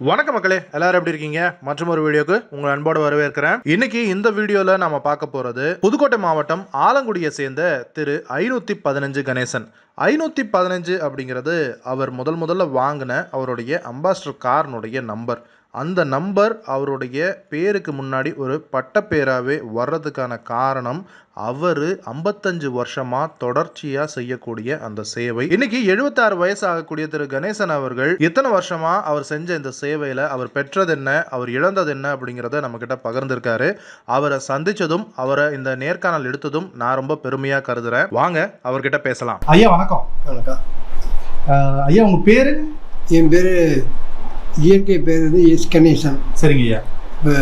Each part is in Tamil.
வணக்க மக்களே, எல்லாரும் எப்படி இருக்கீங்க? மற்றும் ஒரு வீடியோக்கு உங்கள் அன்போடு வரவேற்கிறேன். இன்னைக்கு இந்த வீடியோல நம்ம பார்க்க போறது புதுக்கோட்டை மாவட்டம் ஆலங்குடியை சேர்ந்த திரு 515 கணேசன். 515 அப்படிங்கிறது அவர் முதல்ல வாங்கின அவருடைய அம்பாஸ்டர் கார்னுடைய நம்பர். அந்த நம்பர் அவருடைய பேருக்கு முன்னாடி ஒரு பட்டப்பேராகவே வர்றதுக்கான காரணம் அவர் 55 வருஷமா தொடர்ச்சியா செய்யக்கூடிய அந்த சேவை. இன்னைக்கு 76 வயசு ஆகக்கூடிய திரு கணேசன் அவர்கள் இத்தனை வருஷமா அவர் செஞ்ச இந்த சேவையில அவர் பெற்றது என்ன, அவர் இழந்தது என்ன அப்படிங்கிறத நம்ம கிட்ட பகிர்ந்திருக்காரு. அவரை சந்திச்சதும் அவரை இந்த நேர்காணல் எடுத்ததும் நான் ரொம்ப பெருமையா கருதுறேன். வாங்க அவர்கிட்ட பேசலாம். ஐயா வணக்கம். வணக்கம் ஐயா உங்க பேரு? என் பேர் இயற்கை பேர் வந்து எஸ் கணேசன். சரிங்க ஐயா. இப்போ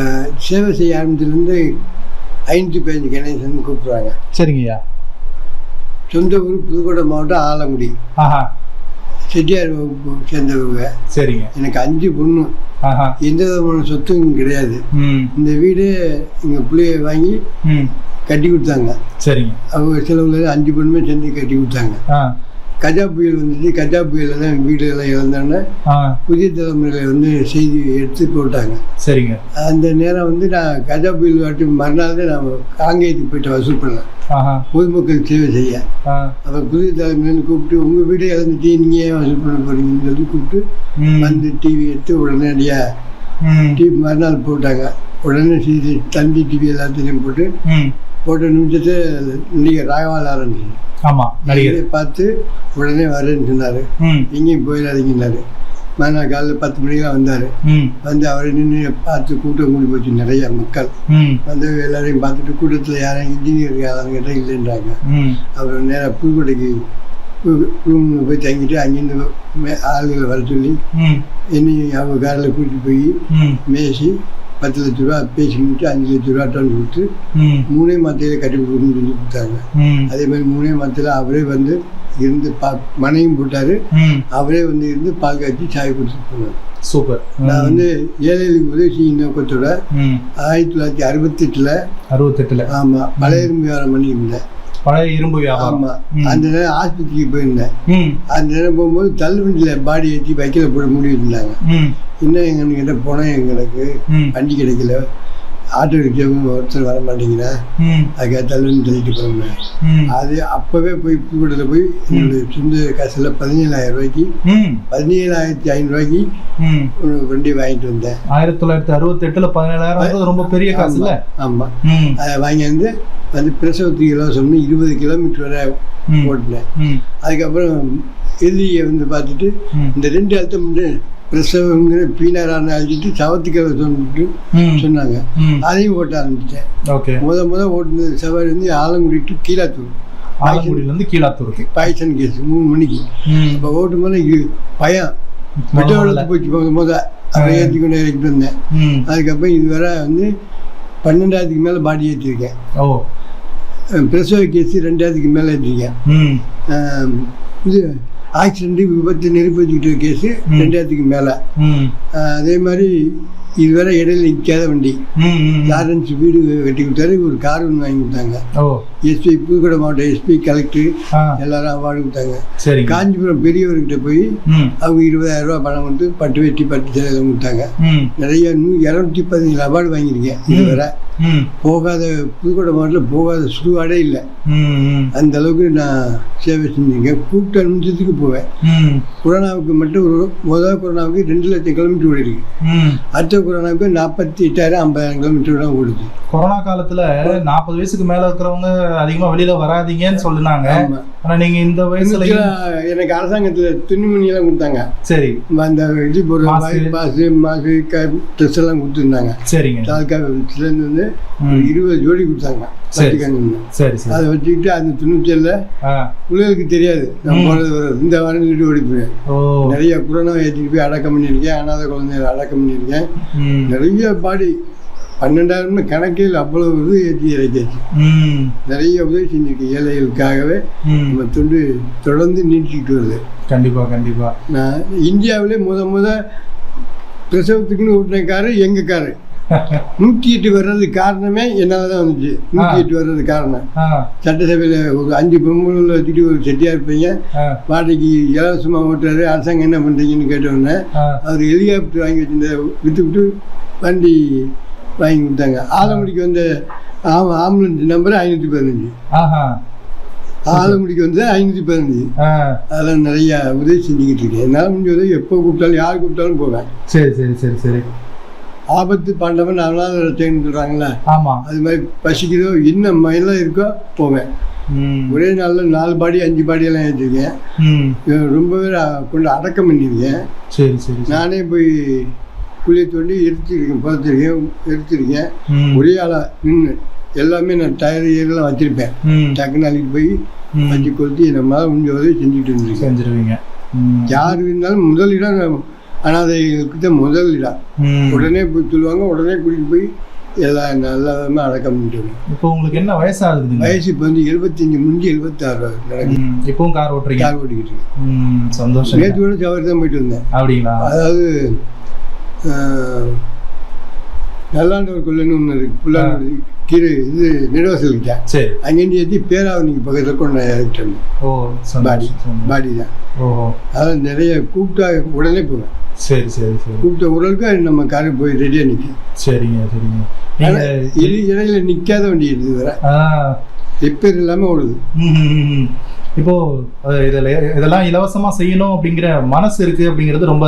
சேவை செய்ய ஆரம்பிச்சிலேருந்து 515 கணேசன் கூப்பிட்றாங்க. சரிங்க ஐயா. சொந்த ஊர் புதுக்கோட்டை மாவட்டம் ஆலங்குடி. ஆஹா. செட்டியார் வகுப்பு சேர்ந்தவங்க. சரிங்க. எனக்கு 5 பொண்ணு. ஆஹா. எந்த விதமான சொத்தும் கிடையாது. இந்த வீடு எங்கள் பிள்ளைய வாங்கி கட்டி கொடுத்தாங்க. சரிங்க. அவங்க செலவுல 5 பொண்ணுமே சேர்ந்து கட்டி கொடுத்தாங்க. கஜா புயல் வந்துச்சு. கஜா புயலில் தான் வீடு எல்லாம் இழந்தோன்னே புதிய தலைமுறையில் வந்து செய்தி எடுத்து போட்டாங்க. சரிங்க. அந்த நேரம் வந்து நான் கஜா புயல் வாட்டி மறுநாள் தான் நான் காங்கேயத்துக்கு போயிட்டு வசூல் பண்ணேன், பொதுமக்கள் சேவை செய்ய. அப்போ புதிய தலைமுறைன்னு கூப்பிட்டு உங்கள் வீடு இழந்துட்டு நீங்கள் ஏன் வசூல் பண்ண போறீங்கன்னு சொல்லி கூப்பிட்டு வந்து டிவி எடுத்து உடனடியாக டிவி மறுநாள் போட்டாங்க. உடனே தந்தி டிவி எல்லாத்தையும் போட்ட நிமிஷத்தை நடிகர் ராகவால் ஆரம்பிச்சு நடிகரை பார்த்து உடனே வரேன்னு சொன்னார். எங்கேயும் போயிடாதீங்கன்னாரு. மறுநாள் காலையில் 10 மணிக்கெலாம் வந்தார். வந்து அவரை நின்று பார்த்து கூட்டம் கூடி போச்சு. நிறைய மக்கள் வந்து எல்லாரையும் பார்த்துட்டு கூட்டத்தில் யாரும் இன்ஜினியர் யாராங்கிட்ட இல்லைன்றாங்க. அப்புறம் நேராக புதுக்கோட்டைக்கு ரூமில் போய் தங்கிட்டு அங்கேருந்து ஆளுகளை வர சொல்லி என்னையும் அவங்க காரில் கூட்டிட்டு போய் மேசி 10 லட்ச ரூபா பேசி முடிச்சு 5 லட்ச ரூபா டன் கொடுத்து 3 மாத்தையில கட்டி கொடுக்கணும்னு சொல்லி கொடுத்தாங்க. அதே மாதிரி 3 மாத்தையில அவரே வந்து இருந்து மனையும் போட்டாரு. அவரே வந்து இருந்து பால் காய்ச்சி சாய் கொடுத்துட்டு போனார். சூப்பர். நான் வந்து ஏழைகளுக்கு உதவி செய்யும் நோக்கத்தோட 1968 ஆமா பழைய இரும்பு வியாபாரம் பண்ணியிருந்தேன். பழைய இரும்பு வியாபாரம். ஆமா. அந்த நேரம் ஆஸ்பத்திரிக்கு போயிருந்தேன். அந்த நேரம் போகும்போது தள்ளுவண்டியில் பாடி ஏற்றி வைக்கல போட மூடி வச்சிருந்தாங்க. இன்னும் எங்கன்னு கேட்ட போனால் எங்களுக்கு வண்டி கிடைக்கல, ஆட்டோ ரிக்ஷாவும் ஒருத்தர் வர மாட்டேங்கிறா, அதுக்காக தள்ளுவண்டி தள்ளிட்டு போனேன். அது அப்போவே போய் புதுக்கோட்டையில் போய் என்னுடைய சொந்த காசில் 17,000 ரூபாய்க்கு 17,500 ரூபாய்க்கு ஒரு வண்டி வாங்கிட்டு வந்தேன். 1968 17,000 ரொம்ப பெரிய காசு இல்லை? ஆமாம். அதை வாங்கி வந்து பிரசவத்துக்கு இலவசம்னு 20 கிலோமீட்டர் வரை ஓட்டினேன். அதுக்கப்புறம் எதிரியை வந்து பார்த்துட்டு இந்த 2 அழுத்தம் வந்து பிரசவங்கிற பீனரான அழிச்சிட்டு சவத்துக்கு சொல்லிட்டு சொன்னாங்க. அதையும் ஓட்ட ஆரம்பித்தேன். முத ஓட்டுனது சவாரி வந்து ஆலங்குடி டு கீழாத்தூர். ஆலங்குடியிலேருந்து கீழாத்தூருக்கு பாய்ச்சன் கேஸ் 3 மணிக்கு. இப்போ ஓட்டும் போது பயம் வெட்ட போச்சு. அதை ஏற்றி கொண்டு இறக்கிட்டு வந்தேன். அதுக்கப்புறம் இதுவரை வந்து 12,000க்கு மேலே பாடி ஏற்றிருக்கேன். பிரசவ கேஸ் 2,000க்கு மேலே ஏற்றிருக்கேன். இது ஆக்சிடென்ட் விபத்து நெருப்பு வச்சுக்கிட்ட கேஸு 2,000க்கு மேலே. அதே மாதிரி இதுவரை இடையில நிற்காத வண்டி லாரன்ஸ் வீடு கட்டி கொடுத்தாரு. ஒரு கார் ஒன்று வாங்கி கொடுத்தாங்க. எஸ்பி புதுக்கோட்டை மாவட்டம் எஸ்பி கலெக்டர் எல்லாரும் அவார்டு கொடுத்தாங்க. காஞ்சிபுரம் பெரியவர்கிட்ட போய் அவங்க 20,000 ரூபா பணம் கொடுத்து பட்டு வெட்டி பட்டு சேலை கொடுத்தாங்க. நிறைய 217 அவார்டு வாங்கியிருக்கேன். இதுவரை போகாத புதுக்கோட்டை மாவட்டத்தில் போகாத சுடுகாடே இல்லை. அந்த அளவுக்கு நான் சேவை செஞ்சுருக்கேன். கூப்பிட்ட நிமிஷத்துக்கு போவேன். கொரோனாவுக்கு மட்டும் முதல் கொரோனாவுக்கு 2 லட்சம் கிலோமீட்டர் ஓடி இருக்கு. அடுத்த கொரோனாவுக்கு 48,000 50,000 கிலோமீட்டர் தான் ஓடுது. கொரோனா காலத்துல 40 வயசுக்கு மேல இருக்கிறவங்க அதிகமா வெளியில வராதீங்கன்னு சொல்லினாங்க. ஆனா நீங்க இந்த வயசுல எனக்கு அரசாங்கத்துல துணிமணி எல்லாம் கொடுத்தாங்க. சரி. அந்த இது மாசு ட்ரெஸ் எல்லாம் கொடுத்துருந்தாங்க. சரிங்க. தாலுக்கா இருந்து வந்து 20 ஜோடி கொடுத்தாங்க. அதை வச்சுக்கிட்டு அந்த துணிச்சல்ல பிள்ளைகளுக்கு தெரியாது நான் போனது வரும். இந்த வாரம் வீட்டு ஓடி போய் நிறைய கொரோனா ஏற்றிட்டு போய் அடக்கம் பண்ணியிருக்கேன். அனாதை குழந்தைகளை அடக்கம் பண்ணியிருக்கேன். நிறைய பாடி 12,000 கணக்கில் அவ்வளவு இது ஏற்றி இறக்கியாச்சு. நிறைய உதவி செஞ்சிருக்கு ஏழைகளுக்காகவே. நம்ம தொண்டு தொடர்ந்து நீட்டிக்கிட்டு வருது. கண்டிப்பா கண்டிப்பா. நான் இந்தியாவிலே முத பிரசவத்துக்குன்னு ஓட்டின காரு எங்க காரு. 108 வர்றதுக்கு காரணமே என்னால் தான் வந்துச்சு. 108 வர்றதுக்கு காரணம் சட்டசபையில் ஒரு 5 பொம்பளை வச்சுட்டு ஒரு செட்டியார் பையன் வாடகைக்கு இலவசமாக ஓட்டுறாரு, அரசாங்கம் என்ன பண்ணுறீங்கன்னு கேட்டோடனே அவர் ஹெலிகாப்டர் வாங்கி வச்சுருந்த விட்டு வண்டி வாங்கி கொடுத்தாங்க. ஆலங்குடிக்கு வந்த ஆம்புலன்ஸ் நம்பர் 515. ஆலங்குடிக்கு வந்து 515. அதெல்லாம் நிறையா உதவி செஞ்சுக்கிட்டு இருக்கேன். என்னால் முடிஞ்ச உதவி எப்போ கூப்பிட்டாலும் யார் கூப்பிட்டாலும் போவேன். சரி சரி சரி சரி. ஆபத்து பாண்டவன் அவனால ரத்தம்னு சொல்கிறாங்களே, ஆமாம், அது மாதிரி பசிக்கிறதோ என்ன மயிலாம் இருக்கோ போவேன். ஒரே நாளில் 4 பாடி 5 பாடியெல்லாம் ஏற்றிருக்கேன். ரொம்பவே கொண்டு அடக்கம் பண்ணியிருக்கேன். சரி சரி. நானே போய் குளியை தோண்டி எடுத்திருக்கேன். ஒரே ஆளாக நின்று எல்லாமே நான் டயர் ஏரெல்லாம் வச்சுருப்பேன். டக்குன்னு அள்ளிட்டு போய் வச்சு கொளுத்தி நம்மளால் முடிஞ்ச உதவி செஞ்சுட்டு இருந்துருக்கேன். செஞ்சுருவீங்க. யார் இருந்தாலும் முதலிடம் அனாதைகளுக்கு தான் முதலிடம். உடனே போய் சொல்லுவாங்க, உடனே கூட்டிகிட்டு போய் எல்லாம் நல்ல விதமாக அடக்கம் பண்ணிட்டு. இப்போ உங்களுக்கு என்ன வயசாகுது? வயசு இப்போ வந்து 75 முடிஞ்சு 76 நடக்குது. இப்போவும் கார் ஓட்டுறீங்க? கார் ஓட்டிக்கிட்டு இருக்கேன். சந்தோஷம். நேற்று கூட சவாரி தான் போயிட்டு வந்தேன். அப்படிங்களா? அதாவது நல்லாண்டவர் கொள்ளைன்னு ஒன்று இருக்குது, புல்லாண்டு கீழே இது நெடுவாசல் கிட்ட. சரி. அங்கேருந்து ஏற்றி பேராவணிக்கு பக்கத்தில் கொண்டு இறக்கிட்டு. ஓ, பாடி தான். ஓஹோ. அதான் நிறைய கூப்பிட்டா உடனே போவேன். சரி சரி சரி. கூப்பிட்ட உடலுக்கு நம்ம காரு போய் ரெடியாக நிற்கும். சரிங்க சரிங்க. இடையில நிற்காத வண்டி இருக்குது வேற, ரிப்பேர் இல்லாமல் ஓடுது. இப்போ இதெல்லாம் இலவசமா செய்யணும் அப்படிங்கிற மனசு இருக்கு அப்படிங்கிறது ரொம்ப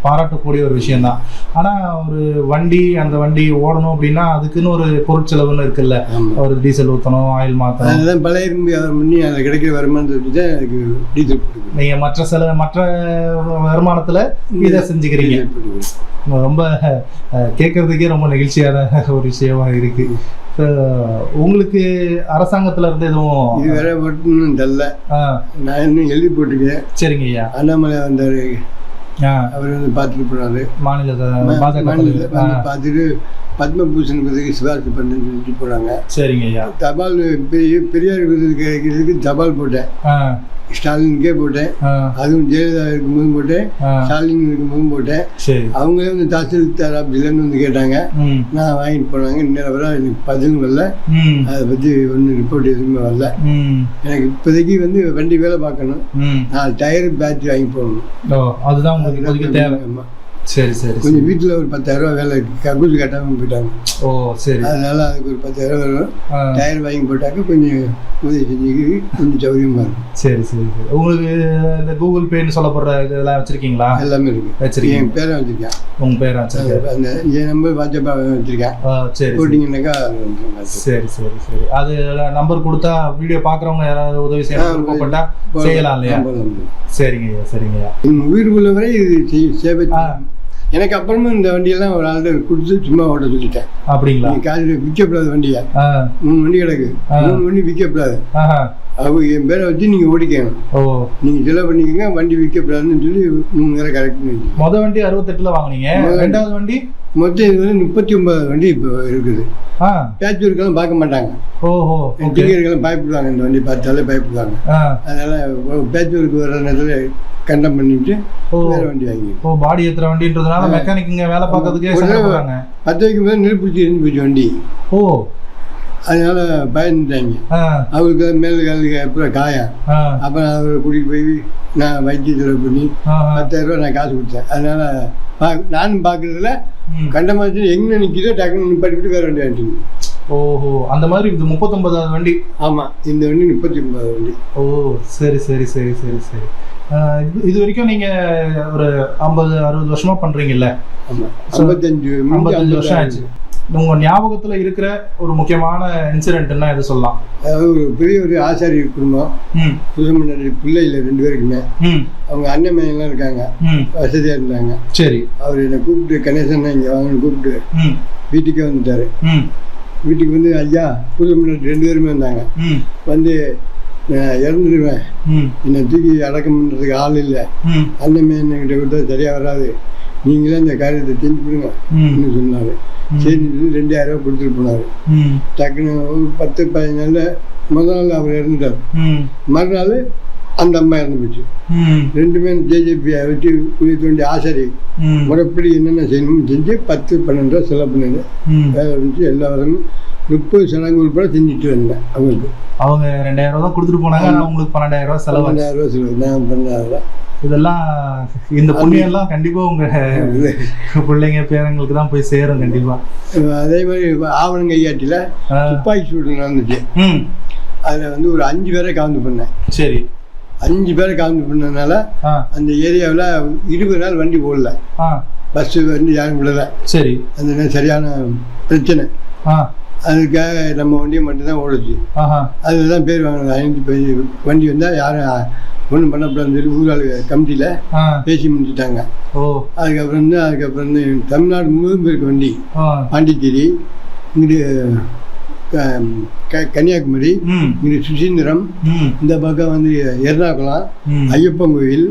பாராட்டக்கூடிய ஒரு விஷயம் தான். ஆனா ஒரு வண்டி, அந்த வண்டி ஓடணும் அப்படின்னா அதுக்குன்னு ஒரு பொருட்செலவுன்னு இருக்குல்ல. ஒரு டீசல் ஊற்றணும், ஆயில் மாற்றணும். அதுதான் பழைய பண்ணி அதில் கிடைக்கிற வருமானத்தை அதுக்கு டீசல் போட்டுக்கணும். நீங்க மற்ற வருமானத்துல இதை செஞ்சுக்கிறீங்க. ரொம்ப கேட்கறதுக்கே ரொம்ப நெகிழ்ச்சியான ஒரு விஷயமா இருக்கு. உங்களுக்கு அரசாங்கத்துல இருந்து எதுவும் இது வேற மட்டும் தெரியல. நான் இன்னும் எழுதி போட்டுக்கேன். சரிங்க ஐயா. அண்ணாமலை வந்தாரு, அவர் வந்து பார்த்துட்டு போனாரு. மாநில பார்த்துட்டு பத்மபூஷன் விருதுக்கு சிபாரிசு பண்ணுன்னு சொல்லிட்டு போனாங்க. சரிங்க ஐயா. தபால் பெரியார் விருது கிடைக்கிறதுக்கு தபால் போட்டேன். ஸ்டாலினுக்கே போட்டேன். அதுவும் ஜெயலலிதா இருக்கும்போதும் போட்டேன், ஸ்டாலின் இருக்கும்போதும் போட்டேன். அவங்களே வந்து தாசில்தார் ஆஃபீஸ்லேருந்து வந்து கேட்டாங்க. நான் வாங்கிட்டு போனாங்க. இன்னும் வர எனக்கு பதிலும் வரல, அதை பற்றி ஒன்றும் ரிப்போர்ட் எதுவுமே வரல. எனக்கு இப்போதைக்கு வந்து வண்டி வேலை பார்க்கணும். நான் டயரு பேட்டரி வாங்கி போடணும். அதுதான் உங்களுக்கு தேவை. சரி சரி. கொஞ்சம் வீட்டில் ஒரு 10,000 ரூபா வேலை கக்கூசி கட்டாமல் போயிட்டாங்க. ஓ சரி. அதனால அதுக்கு ஒரு 10,000 வரும். டயர் வாங்கி போட்டாக்க கொஞ்சம் உதவி செஞ்சுக்கு கொஞ்சம் சௌகரியமாக இருக்கும். சரி சரி சரி. உங்களுக்கு இந்த கூகுள் பேன்னு சொல்லப்படுற இதெல்லாம் வச்சுருக்கீங்களா? எல்லாமே இருக்குது. வச்சுருக்கேன். என் பேரை வச்சுருக்கேன். உங்கள் பேரை வச்சுருக்கேன். அந்த என் நம்பர் வாட்ஸ்அப்பாக வச்சுருக்கேன். சரி. போட்டிங்கன்னாக்கா சரி சரி சரி. அது நம்பர் கொடுத்தா வீடியோ பார்க்குறவங்க யாராவது உதவி செய்யப்பட்டா செய்யலாம் இல்லையா? சரிங்க ஐயா சரிங்க ஐயா. உயிர் உள்ளவரை இது சேவை. எனக்கு அப்புறமா இந்த வண்டியெல்லாம் ஒரு ஆள் கொடுத்து சும்மா ஓட்ட சொல்லிட்டேன். அப்படிங்களா? காலையில் விற்கப்படாத வண்டியா 3 வண்டி கிடக்கு. 3 வண்டி விற்கப்படாது. அவங்க என் பேரை வச்சு நீங்கள் ஓடிக்கணும். ஓ, நீங்கள் செலவு பண்ணிக்கோங்க, வண்டி விற்கப்படாதுன்னு சொல்லி 3 நேரம் கரெக்ட் பண்ணி. மொதல் வண்டி 68ல் வாங்கினீங்க. ரெண்டாவது வண்டி மொத்தம் இது வந்து 39 வண்டி இப்போ இருக்குது. பேட்ச் ஒர்க்கெல்லாம் பார்க்க மாட்டாங்க. ஓஹோ. டிக்கெட்டுக்கெல்லாம் பயப்படுவாங்க. இந்த வண்டி பார்த்தாலே பயப்படுவாங்க. அதனால் பேட்ச் ஒர்க் வர நேரத்தில் கண்டம் பண்ணிட்டு வேற வண்டி வாங்கி. ஓ, பாடி ஏற்றுற வண்டின்றதுனால மெக்கானிக் இங்கே வேலை பார்க்கறதுக்கே 10 வைக்கும் போது நெருப்பிடிச்சு எரிஞ்சு போச்சு வண்டி. ஓ, அதனால பயந்துட்டாங்க. அவருக்கு மேல் காலுக்கு அப்புறம் காயம். அப்புறம் அவரை கூட்டிகிட்டு போய் நான் வைத்தியத்தில் பண்ணி 10,000 ரூபா நான் காசு கொடுத்தேன். அதனால நானும் பார்க்குறதுல கண்டமாச்சு எங்கே நிற்கிதோ டக்குன்னு நிப்பாட்டிட்டு வேற வண்டி வாங்கிட்டு. ஓஹோ, அந்த மாதிரி இது 39வது வண்டி. ஆமாம், இந்த வண்டி 39வது வண்டி. ஓ சரி சரி சரி சரி சரி. இது வரைக்கும் நீங்கள் ஒரு 50-60 வருஷமா பண்ணுறீங்கல்ல? ஆமாம், 55 வருஷம் ஆச்சு. உங்கள் ஞாபகத்தில் இருக்கிற ஒரு முக்கியமான இன்சிடென்ட்னா எது சொல்லலாம்? அதாவது ஒரு பெரிய ஒரு ஆசாரி குடும்பம், புதுமணி பிள்ளைகள் 2 பேருக்குமே. அவங்க அண்ணன் மையெல்லாம் இருக்காங்க, வசதியாக இருந்தாங்க. சரி. அவர் என்னை கூப்பிட்டு கணேசன் இங்கே வாங்கன்னு கூப்பிட்டு வீட்டுக்கே வந்துட்டார். வீட்டுக்கு வந்து ஐயா புதுமணி 2 பேருமே வந்தாங்க. வந்து இறந்துடுவேன், என்னை தூக்கி அடக்கம் பண்ணுறதுக்கு ஆள் இல்லை, அண்ணன் என்கிட்ட கொடுத்தா சரியாக வராது, நீங்களே இந்த காரியத்தை செஞ்சு கொடுங்க சொன்னார். சரி, 2,000 ரூபா கொடுத்துட்டு போனார். டக்குன்னு ஒரு 10-15 நாளில் முதல் நாள் அவர் இறந்துட்டார். மறுநாள் அந்த அம்மா இறந்து போச்சு. ரெண்டுமே ஜேஜேபியை வச்சு குழி தோண்டி ஆசாரி முறைப்படி என்னென்ன செய்யணும்னு செஞ்சு 10-12 ரூபா செலவு பண்ணிடு வேலை இருந்துச்சு. எல்லா வரமும் 30 சடங்கு உட்பட செஞ்சுட்டு வந்தேன். அவங்களுக்கு அவங்க 2000 ரூபா தான் கொடுத்துட்டு போனாங்க. அவங்களுக்கு 12,000 ரூபா செலவு. 12,000 ரூபா செலவு. நான் 12,000 இதெல்லாம் இந்த புண்ணியம் எல்லாம் கண்டிப்பா உங்க பிள்ளைங்க பேரங்களுக்கு தான் போய் சேரும் கண்டிப்பா. அதே மாதிரி ஆவணங்க ஐயாட்டில துப்பாக்கி சூடு நடந்துச்சு. அதில் வந்து ஒரு 5 பேரை காவந்து பண்ணேன். சரி. 5 பேரை காவந்து பண்ணதுனால அந்த ஏரியாவில் 20 நாள் வண்டி போடல, பஸ்ஸு வந்து யாரும் விடலை. சரி. அந்த சரியான பிரச்சனை. அதுக்காக நம்ம வண்டியை மட்டும்தான் ஓடுச்சு. அதில் தான் பேர் வாங்கினது. 5 வண்டி வந்தால் யாரும் ஒன்றும் பண்ணக்கூடாதுன்னு சொல்லி ஊராளுங்க கமிட்டியில் பேசி முடிச்சுட்டாங்க. அதுக்கப்புறம் வந்து தமிழ்நாடு முழுவதும் பேருக்கு வண்டி. பாண்டிச்சேரி, இங்கிட்டு கன்னியாகுமரி, இங்கிட்டு சுசீந்திரம், இந்த பக்கம் வந்து எர்ணாகுளம், ஐயப்பன் கோயில்,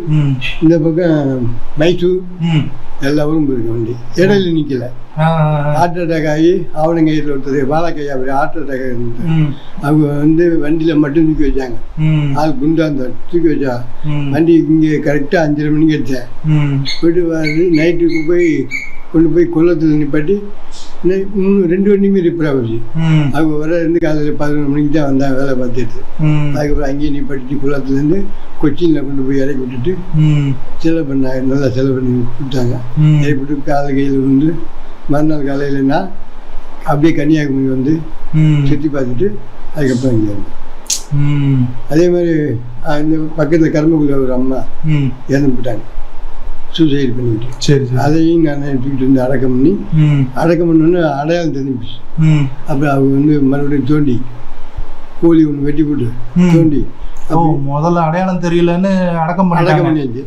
இந்த பக்கம் மைசூர், எல்லா ஊரும் போயிருக்கு வண்டி. இடையில நிற்கல. ஹார்ட் அட்டாக் ஆகி ஆவணங்கையில் ஒருத்தர் பாலக்கையா ஹார்ட் அட்டாக் இருந்தது. அவங்க வந்து வண்டியில் மட்டும் தூக்கி வச்சாங்க. ஆள் குண்டா இருந்தார். தூக்கி வச்சா வண்டி இங்கே கரெக்டாக 5:30 மணிக்கு எடுத்தேன். போயிட்டு வந்து நைட்டுக்கு கொண்டு போய் கொல்லத்தில் நிப்பாட்டி 2 வண்டியுமே ரிப்பேர் ஆகிடுச்சு. அவங்க வர இருந்து காலையில் 11 மணிக்கு தான் வந்தாங்க வேலை பார்த்துட்டு. அதுக்கப்புறம் அங்கேயே நிப்பாட்டிட்டு குளத்துலேருந்து கொச்சினில் கொண்டு போய் இறக்கி விட்டுட்டு செலவு பண்ணாங்க. நல்லா செலவு பண்ணி கொடுத்தாங்க. இறக்கி விட்டு காலை கையில் வந்து மறுநாள் காலையிலன்னா அப்படியே கன்னியாகுமரி வந்து சுற்றி பார்த்துட்டு அதுக்கப்புறம் இங்கே வந்தேன். அதே மாதிரி இந்த பக்கத்தில் கரும்புக்குள்ள ஒரு அம்மா இறந்து போட்டாங்க, சூசைட் பண்ணிக்கிட்டு. சரி. அதையும் நான் தூக்கிட்டு வந்து அடக்கம் பண்ணோன்னு அடையாளம் தெரிஞ்சிச்சு. அப்புறம் அவங்க வந்து மறுபடியும் தோண்டி கோழி ஒன்று வெட்டி போட்டு தோண்டி முதல்ல அடையாளம் தெரியலன்னு அடக்கம் பண்ணியாச்சு.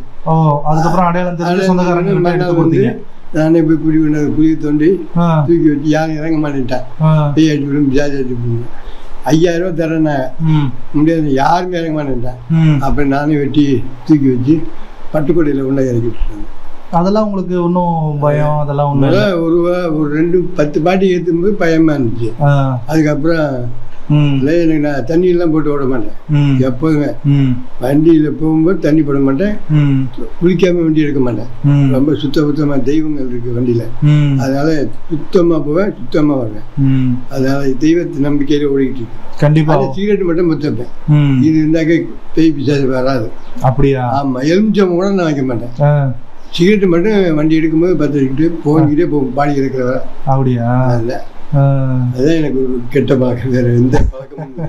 அதுக்கப்புறம் அடையாளம் தெரியல சொந்தக்காரங்க நானே போய் குடி கொண்டு குழியை தோண்டி தூக்கி வச்சு யாரும் இறங்க மாட்டேன்ட்டேன். பேயாச்சு விடும் ஜாஜாச்சு 5,000 ரூபா தரேன்னா முடியாது, யாருமே இறங்க மாட்டேன்ட்டேன். அப்புறம் நானே வெட்டி தூக்கி வச்சு பட்டுக்கோட்டையில் கொண்டா இறக்கி விட்டுருக்காங்க. அதெல்லாம் உங்களுக்கு ஒன்றும் பயம் அதெல்லாம் ஒன்றும் ஒரு 10 பாட்டி ஏற்றும்போது பயமாக இருந்துச்சு. அதுக்கப்புறம் இல்லை எனக்கு நான் தண்ணியெல்லாம் போட்டு விட மாட்டேன். எப்போதுமே வண்டியில் போகும்போது தண்ணி போட மாட்டேன், குளிக்காமல் வண்டி எடுக்க மாட்டேன். ரொம்ப சுத்தமாக தெய்வங்கள் இருக்குது வண்டியில். அதனால சுத்தமாக போவேன், சுத்தமாக வருவேன். அதனால தெய்வத்தை நம்பிக்கையில் ஓடிக்கிட்டு இருக்கு. கண்டிப்பாக சிகரெட் மட்டும் முத்தப்பேன். இது இருந்தாக்க பேய் பிசாசு வராது. அப்படியா? ஆமாம். எலுமிச்சம் கூட நான் வைக்க மாட்டேன். சிகரெட்டு மட்டும் வண்டி எடுக்கும்போது 10 வச்சுக்கிட்டு போகிக்கிட்டே போகும் பாடி இருக்கிற வர. அப்படியா? அதில் அதான் எனக்கு ஒரு கெட்ட பழக்கம். வேற எந்த பழக்கமும் இல்லை.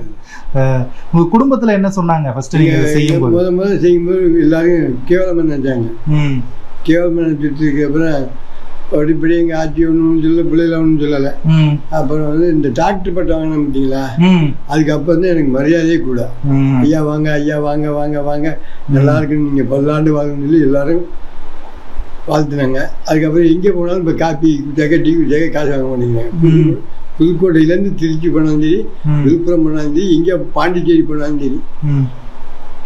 உங்க குடும்பத்துல என்ன சொன்னாங்க ஃபர்ஸ்ட் நீங்க செய்யும்போது? முதல்ல செய்யும்போது எல்லாரும் கேவலமாக நினைச்சாங்க. கேவலமாக நினைச்சதுக்கு அப்புறம் அப்படிப்படி எங்கள் ஆட்சி ஒன்றும் சொல்லலை, பிள்ளைல ஒன்றும் சொல்லலை. அப்புறம் வந்து இந்த டாக்டர் பட்டம் வாங்கினோம் பார்த்தீங்களா, அதுக்கப்புறம் வந்து எனக்கு மரியாதையே கூட. ஐயா வாங்க, ஐயா வாங்க, வாங்க வாங்க, எல்லாருக்கும் நீங்கள் 10 ஆண்டு வாங்கன்னு சொல்லி எல்லாரும் வாழ்த்துனாங்க. அதுக்கப்புறம் எங்கே போனாலும் இப்போ காப்பி குடிச்சாக்க டீ குடிச்சாக்க காசு வாங்க மாட்டேங்கிறாங்க. புதுக்கோட்டையிலேருந்து திருச்சி போனாலும் சரி, விழுப்புரம் போனாலும் சரி, எங்கே பாண்டிச்சேரி போனாலும் சரி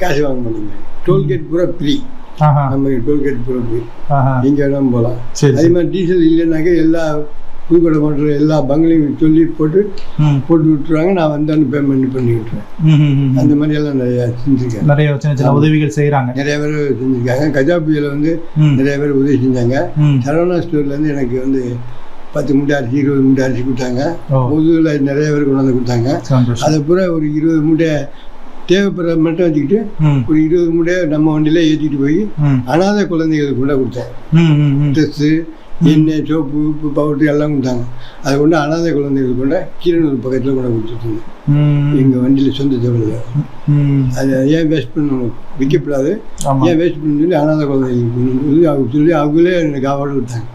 காசு வாங்க மாட்டேங்கிறாங்க. டோல்கேட் பூரா ஃப்ரீ. நம்ம டோல்கேட் பூரா ஃப்ரீ, எங்கே வேணாலும் போகலாம். அதே மாதிரி டீசல் இல்லைன்னாக்க எல்லா புதுக்கோட்டை மாவட்ட எல்லா பங்களையும் சொல்லி போட்டு விட்டுருவாங்க. நான் வந்தாலும் பேமெண்ட் பண்ணி விட்டுருவேன். அந்த மாதிரி எல்லாம் நிறைய செஞ்சுருக்காங்க. நிறைய சின்ன சின்ன உதவிகள் செய்கிறாங்க. நிறைய பேர் செஞ்சுருக்காங்க. கஜா புயல வந்து நிறைய பேர் உதவி செஞ்சாங்க. சரவணா ஸ்டோர்லேருந்து எனக்கு வந்து 10 மூட்டை அரிசி 20 மூட்டை அரிசி கொடுத்தாங்க. பொதுவில் நிறைய பேர் கொண்டாந்து கொடுத்தாங்க. அதை பூரா ஒரு 20 மூட்டை தேவைப்படுற மட்டும் வச்சுக்கிட்டு ஒரு 20 மூட்டை நம்ம வண்டியில ஏற்றிட்டு போய் அனாதை குழந்தைகளுக்கு கூட கொடுத்தேன். ட்ரெஸ்ஸு, எண்ணெய், சோப்பு, உப்பு, பவுட்ரு எல்லாம் கொடுத்தாங்க. அதை கொண்டு அனாதை குழந்தைகளுக்கு கொண்ட கீரனூர் பக்கத்தில் கொண்டு கொடுத்துருந்தேன். எங்கள் வண்டியில் சொந்த தொழில். அதை ஏன் வேஸ்ட் பண்ணணும், விற்கக்கூடாது, ஏன் வேஸ்ட் பண்ணணும்னு சொல்லி அனாதை குழந்தைகளுக்கு அவங்க சொல்லி அவங்களே எனக்கு அவார்டு கொடுத்தாங்க.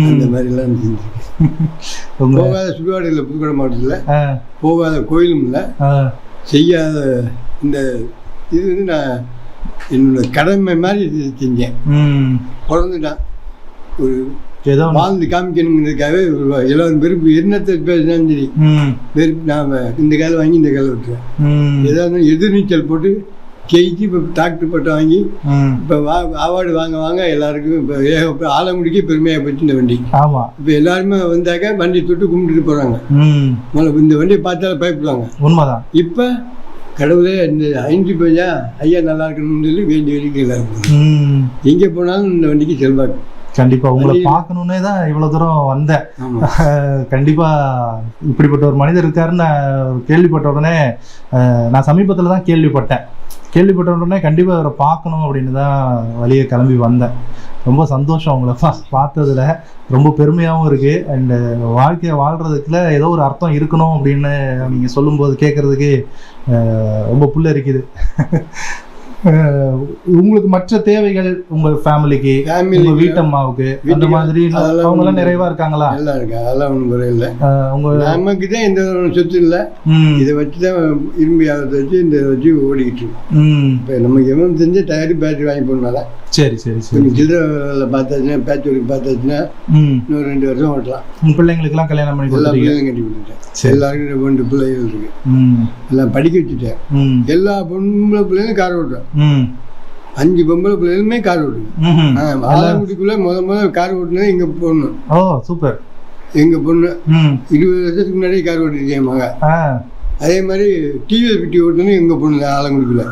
அந்த மாதிரிலாம் செஞ்சுருக்கேன். போகாத சுடுகாடு இல்லை புதுக்கோட்டை மாவட்டத்தில், போகாத கோயிலும் இல்லை, செய்யாத இந்த இது வந்து நான் என்னோட கடமை மாதிரி செஞ்சேன். பிறந்துட்டான் ஒரு வாழ்ந்து காமிக்கணுங்கிறதுக்காக எல்லாரும் வெறுப்பு என்னத்தை பேசினாலும் சரி வெறுப்பு. நான் இந்த காலை வாங்கி இந்த காலை விட்டுருவேன். ஏதாவது எதிர்நீச்சல் போட்டு ஜெயிச்சு இப்போ டாக்டர் பட்டம் வாங்கி இப்போ அவார்டு வாங்க எல்லாருக்கும் இப்போ ஆலங்குடிக்கு பெருமையாக போச்சு இந்த வண்டி. இப்போ எல்லாருமே வந்தாக்க வண்டி தொட்டு கும்பிட்டுட்டு போகிறாங்க. இந்த வண்டியை பார்த்தாலும் பயப்படுவாங்க. உண்மைதான். இப்போ கடவுளே இந்த 5 பையா ஐயா நல்லா இருக்கணும்னு சொல்லி வேண்டி வரைக்கும் எல்லாரும் எங்கே போனாலும் இந்த வண்டிக்கு செல்வாக்கு. கண்டிப்பா உங்களை பார்க்கணுன்னே தான் இவ்வளவு தூரம் வந்தேன். கண்டிப்பா இப்படிப்பட்ட ஒரு மனிதர் இருக்காருன்னு நான் கேள்விப்பட்ட உடனே, நான் சமீபத்துல தான் கேள்விப்பட்ட உடனே கண்டிப்பா அவரை பார்க்கணும் அப்படின்னு தான் வழியை கிளம்பி வந்தேன். ரொம்ப சந்தோஷம் உங்களை பார்த்ததுல, ரொம்ப பெருமையாகவும் இருக்கு. அண்ட் வாழ்க்கையை வாழ்றதுக்குள்ள ஏதோ ஒரு அர்த்தம் இருக்கணும் அப்படின்னு நீங்க சொல்லும்போது கேட்கறதுக்கு ரொம்ப புல்லரிக்குது. உங்களுக்கு மற்ற தேவைகள், உங்க ஃபேமிலிக்கு, உங்க வீட்டம்மாவுக்கு அந்த மாதிரி அவங்க எல்லாம் நிறைவா இருக்காங்களா? எல்லாம் இருக்கு, அதெல்லாம் ஒன்றும் குறை இல்லை. உங்க நமக்கு தான் எந்த சொத்து இல்லை, இதை வச்சுதான் இரும்பி ஆகிறத வச்சு இந்த வச்சு ஓடிக்கிட்டு இருக்கு. இப்போ நமக்கு எவன் தெரிஞ்சு டயரு பேட்டரி வாங்கி போனால சரி சரி சரி சில்லறை பார்த்தாச்சுன்னா பேட்ச் ஒர்க் பார்த்தாச்சுன்னா இன்னும் 2 வருஷம் ஓட்டலாம். உங்க பிள்ளைங்களுக்குலாம் கல்யாணம் பண்ணி எல்லா பிள்ளைங்களும் கட்டி கொடுத்துட்டேன். எல்லாருக்கும் 2 பிள்ளைகள் இருக்கு, எல்லாம் படிக்க வச்சுட்டேன். எல்லா பொம்பளை பிள்ளைகளும் கார் ஓட்டுறேன். 5 பொம்பளை பிள்ளைகளுமே கார் ஓட்டுங்க. ஆலங்குடிக்குள்ள முதல்ல கார் ஓட்டுனது எங்க பொண்ணு. ஓ சூப்பர். எங்க பொண்ணு 20 வருஷத்துக்கு முன்னாடியே கார் ஓட்டிருக்கேன் மக. அதே மாதிரி டிவிஎஸ் 50 ஓட்டுனது எங்க பொண்ணு ஆலங்குடிக்குள்ள.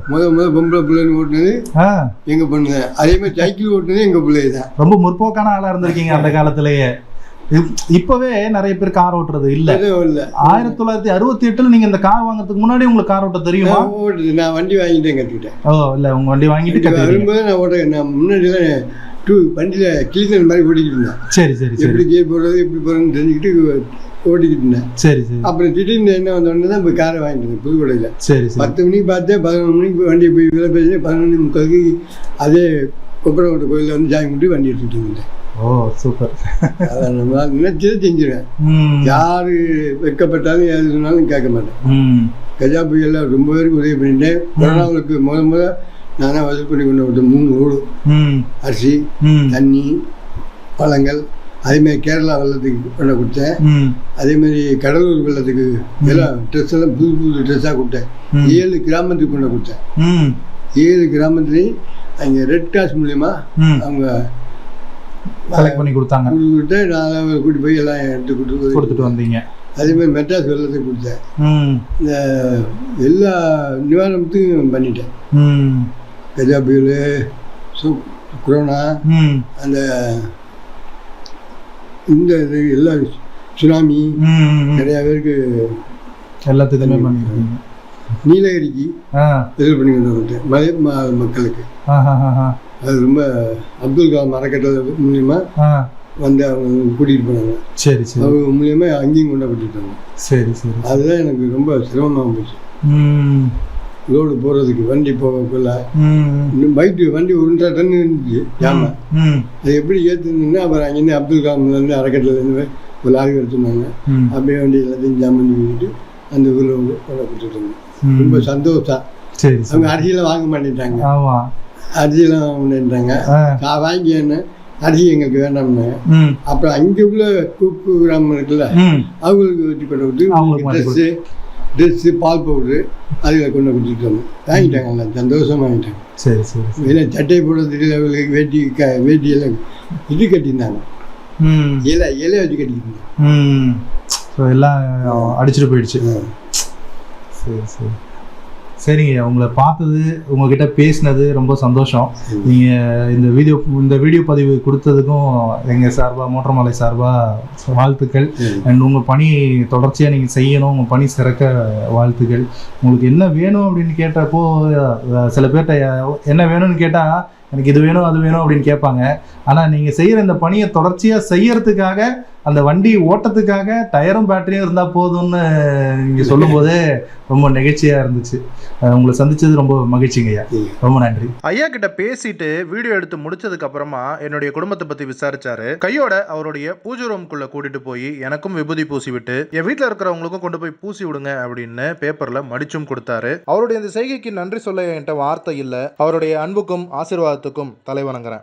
முதல் பொம்பளை பிள்ளைன்னு ஓட்டுனது எங்க பொண்ணு தான். அதே மாதிரி சைக்கிள் ஓட்டுனது எங்க பிள்ளை தான். ரொம்ப முற்போக்கான ஆளா இருந்திருக்கீங்க அந்த காலத்திலேயே. இப்பவே நிறைய பேர் கார் ஓட்டுறது இல்ல. 1968 நீங்க இந்த கார் வாங்குறதுக்கு முன்னாடி உங்களுக்கு கார் ஓட்ட தெரியுமா? ஓட்டுது, நான் வண்டி வாங்கிட்டேன், கத்துக்கிட்டேன். இல்ல உங்க வண்டி வாங்கிட்டு வரும்போது நான் ஓட்ட, நான் முன்னாடி வண்டியில கிளிசல் மாதிரி ஓட்டிக்கிட்டு இருந்தேன். சரி சரி சரி. எப்படி கியர் போடுறது எப்படி போறதுன்னு தெரிஞ்சுக்கிட்டு ஓட்டிக்கிட்டு இருந்தேன். சரி சரி. அப்புறம் திடீர்னு என்ன வந்தோடனே தான் போய் காரை வாங்கிட்டு புதுக்கோட்டையில. சரி சரி. 10 மணிக்கு பார்த்தேன், 11 மணிக்கு போய் வண்டியை போய் வேலை பேசினேன். 11:45 அதே கொப்பரக்கோட்டை கோயிலில் வந்து சாமி கும்பிட்டு வண்டி எடுத்துக்கிட்டு இருந்தேன். ஓ சூப்பர். அதை நம்ம நினைச்சதை செஞ்சிருவேன். யாரு வெட்கப்பட்டாலும் யாரு சொன்னாலும் கேட்க மாட்டேன். கஜா புயல்ல ரொம்ப பேருக்கு உதவி பண்ணிட்டேன். கொரோனாவுக்கு முத நானே வசூல் பண்ணி கொண்டு விட்டேன். 3 ஓடு அரிசி, தண்ணி, பழங்கள். அதேமாதிரி கேரளா வெள்ளத்துக்கு கொண்டு கொடுத்தேன். அதேமாதிரி கடலூர் வெள்ளத்துக்கு எல்லாம் ட்ரெஸ் எல்லாம் புது புது ட்ரெஸ்ஸாக கொடுத்தேன். 7 கிராமத்துக்கு கொண்டு கொடுத்தேன். 7 கிராமத்துலேயும் அங்கே ரெட் கிராஸ் மூலியமா அவங்க கலெக்ட் பண்ணி கொடுத்தாங்க. கொடுத்துட்டு நான் கூட்டி போய் எல்லாம் எடுத்து கொடுத்துட்டு வந்தீங்க. அதே மாதிரி மெட்ராஸ் வெள்ளத்துக்கு கொடுத்தேன். இந்த எல்லா நிவாரணத்துக்கும் பண்ணிட்டேன். கஜா புயல், கொரோனா, அந்த இந்த இது எல்லா சுனாமி நிறைய பேருக்கு எல்லாத்துக்குமே பண்ணிருக்கீங்க. நீலகிரிக்கு இது பண்ணி கொண்டு வந்துட்டேன் மலை மக்களுக்கு. அது ரொம்ப அப்துல் கலாம் அறக்கட்டளை மூலியமா வந்து அவங்க கூட்டிகிட்டு போனாங்க. சரி சரி. அவங்க மூலியமா அங்கேயும் கொண்டு போட்டுட்டாங்க. சரி சரி. அதுதான் எனக்கு ரொம்ப சிரமமாக போச்சு. ரோடு போகிறதுக்கு வண்டி போகக்குள்ள பைக்கு வண்டி 1.5 டன் இருந்துச்சு ஜாமா. அது எப்படி ஏற்றுனா அப்புறம் அங்கேருந்து அப்துல் கலாம்லேருந்து அறக்கட்டளையிலேருந்து ஒரு லாரி எடுத்துருந்தாங்க. அப்படியே வண்டி எல்லாத்தையும் ஜாம் பண்ணி வச்சுட்டு அந்த ஊரில் கொண்டு கொடுத்துட்டாங்க. ரொம்ப சந்தோஷம். சரி. அவங்க அரிசியெல்லாம் வாங்க மாட்டேன்ட்டாங்க. அரிசியெல்லாம் வாங்க மாட்டேன்ட்டாங்க. வாங்கி என்ன அரிசி எங்களுக்கு வேண்டாம்னு. அப்புறம் அங்கே உள்ள கூப்பு கிராமம் இருக்குல்ல, அவங்களுக்கு வச்சு கொண்டு விட்டு ட்ரெஸ்ஸு, பால் பவுட்ரு அதில் கொண்டு கொடுத்துட்டாங்க. வாங்கிட்டாங்க, எல்லாம் சந்தோஷமாக வாங்கிட்டாங்க. சரி சரி. இல்லை சட்டை போடுறதுக்கு அவங்களுக்கு வேட்டியெல்லாம் இது கட்டியிருந்தாங்க. இலை வச்சு கட்டிக்கிட்டு எல்லாம் அடிச்சுட்டு போயிடுச்சு. சரி சரி. சரிங்க, உங்களை பார்த்தது, உங்ககிட்ட பேசினது ரொம்ப சந்தோஷம். நீங்கள் இந்த வீடியோ பதிவு கொடுத்ததுக்கும் எங்கள் சார்பாக, மோட்டர்மலை சார்பாக வாழ்த்துக்கள். அண்ட் உங்கள் பணி தொடர்ச்சியாக நீங்கள் செய்யணும், உங்கள் பணி சிறக்க வாழ்த்துக்கள். உங்களுக்கு என்ன வேணும் அப்படின்னு கேட்டப்போ சில பேர்கிட்ட என்ன வேணும்னு கேட்டால் எனக்கு இது வேணும் அது வேணும் அப்படின்னு கேட்பாங்க. ஆனால் நீங்கள் செய்கிற இந்த பணியை தொடர்ச்சியாக செய்யறதுக்காக, அந்த வண்டி ஓட்டத்துக்காக டயரும் பேட்டரியும் இருந்தால் போதும்னு நீங்கள் சொல்லும்போதே ரொம்ப நெகிழ்ச்சியாக இருந்துச்சு. உங்களை சந்திச்சது ரொம்ப மகிழ்ச்சிங்க ஐயா. ரொம்ப நன்றி. ஐயா கிட்ட பேசிட்டு வீடியோ எடுத்து முடிச்சதுக்கு அப்புறமா என்னுடைய குடும்பத்தை பத்தி விசாரிச்சாரு. கையோட அவருடைய பூஜை ரூம்குள்ள கூட்டிட்டு போய் எனக்கும் விபூதி பூசி விட்டு என் வீட்டுல இருக்கிறவங்களுக்கும் கொண்டு போய் பூசி விடுங்க அப்படின்னு பேப்பர்ல மடிச்சும் கொடுத்தாரு. அவருடைய இந்த செய்கைக்கு நன்றி சொல்ல என்கிட்ட வார்த்தை இல்ல. அவருடைய அன்புக்கும் ஆசீர்வாதத்துக்கும் தலைவணங்குறேன்.